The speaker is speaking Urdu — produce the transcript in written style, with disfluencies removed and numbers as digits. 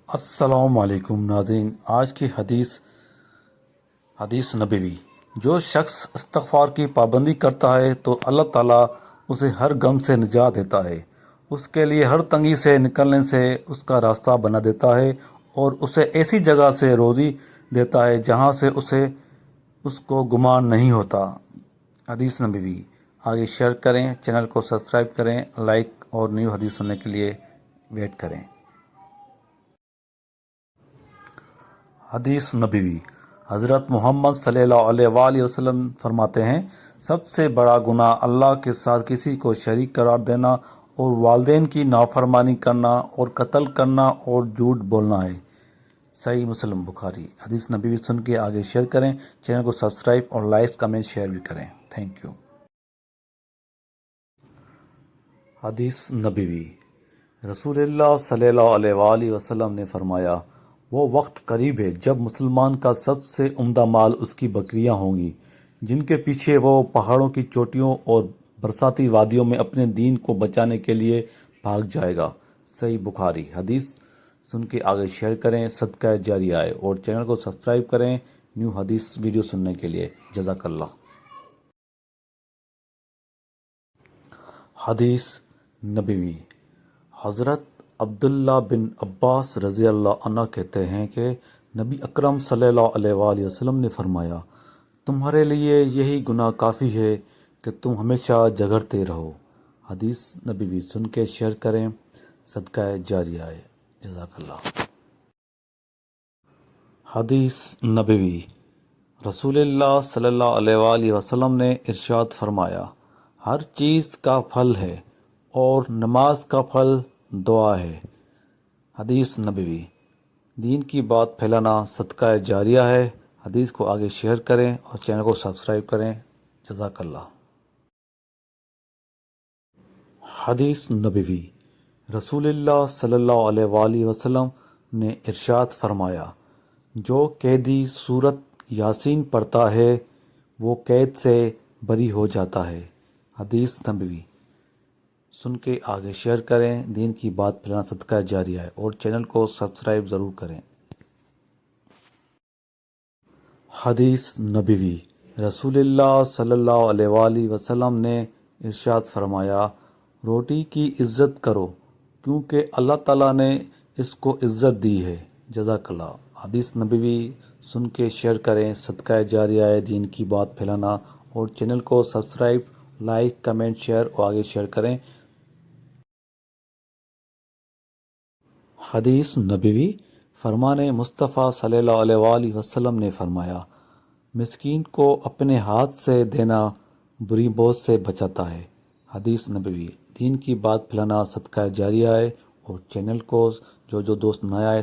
السلام علیکم ناظرین، آج کی حدیث نبوی۔ جو شخص استغفار کی پابندی کرتا ہے تو اللہ تعالیٰ اسے ہر غم سے نجات دیتا ہے، اس کے لیے ہر تنگی سے نکلنے سے اس کا راستہ بنا دیتا ہے اور اسے ایسی جگہ سے روزی دیتا ہے جہاں سے اس کو گمان نہیں ہوتا۔ حدیث نبوی آگے شیئر کریں، چینل کو سبسکرائب کریں، لائک اور نیو حدیث سننے کے لیے ویٹ کریں۔ حدیث نبوی۔ حضرت محمد صلی اللہ علیہ وآلہ وسلم فرماتے ہیں، سب سے بڑا گناہ اللہ کے ساتھ کسی کو شریک قرار دینا اور والدین کی نافرمانی کرنا اور قتل کرنا اور جھوٹ بولنا ہے۔ صحیح مسلم بخاری۔ حدیث نبوی سن کے آگے شیئر کریں، چینل کو سبسکرائب اور لائک کمنٹ شیئر بھی کریں۔ Thank you. حدیث نبوی۔ رسول اللہ صلی اللہ علیہ وآلہ وسلم نے فرمایا، وہ وقت قریب ہے جب مسلمان کا سب سے عمدہ مال اس کی بکریاں ہوں گی، جن کے پیچھے وہ پہاڑوں کی چوٹیوں اور برساتی وادیوں میں اپنے دین کو بچانے کے لیے بھاگ جائے گا۔ صحیح بخاری۔ حدیث سن کے آگے شیئر کریں، صدقہ جاریہ ہے، اور چینل کو سبسکرائب کریں نیو حدیث ویڈیو سننے کے لیے۔ جزاک اللہ۔ حدیث نبوی۔ حضرت عبداللہ بن عباس رضی اللہ عنہ کہتے ہیں کہ نبی اکرم صلی اللہ علیہ وآلہ وسلم نے فرمایا، تمہارے لیے یہی گناہ کافی ہے کہ تم ہمیشہ جھگڑتے رہو۔ حدیث نبوی سن کے شیئر کریں، صدقہ جاریہ ہے۔ جزاک اللہ۔ حدیث نبوی۔ رسول اللہ صلی اللہ علیہ وآلہ وسلم نے ارشاد فرمایا، ہر چیز کا پھل ہے اور نماز کا پھل دعا ہے۔ حدیث نبوی۔ دین کی بات پھیلانا صدقہ جاریہ ہے۔ حدیث کو آگے شیئر کریں اور چینل کو سبسکرائب کریں۔ جزاک اللہ۔ حدیث نبوی۔ رسول اللہ صلی اللہ علیہ وآلہ وسلم نے ارشاد فرمایا، جو قیدی سورۃ یاسین پڑھتا ہے وہ قید سے بری ہو جاتا ہے۔ حدیث نبوی سن کے آگے شیئر کریں، دین کی بات پھیلانا صدقہ جاریہ ہے، اور چینل کو سبسکرائب ضرور کریں۔ حدیث نبوی۔ رسول اللہ صلی اللہ علیہ وآلہ وسلم نے ارشاد فرمایا، روٹی کی عزت کرو کیونکہ اللہ تعالیٰ نے اس کو عزت دی ہے۔ جزاک اللہ۔ حدیث نبوی سن کے شیئر کریں، صدقہ جاریہ ہے، دین کی بات پھیلانا، اور چینل کو سبسکرائب، لائک، کمنٹ، شیئر اور آگے شیئر کریں۔ حدیث نبوی۔ فرمان مصطفیٰ صلی اللہ علیہ وآلہ وسلم نے فرمایا، مسکین کو اپنے ہاتھ سے دینا بری بوجھ سے بچاتا ہے۔ حدیث نبوی۔ دین کی بات پھیلانا صدقہ جاریہ ہے، اور چینل کو جو دوست نیا ہے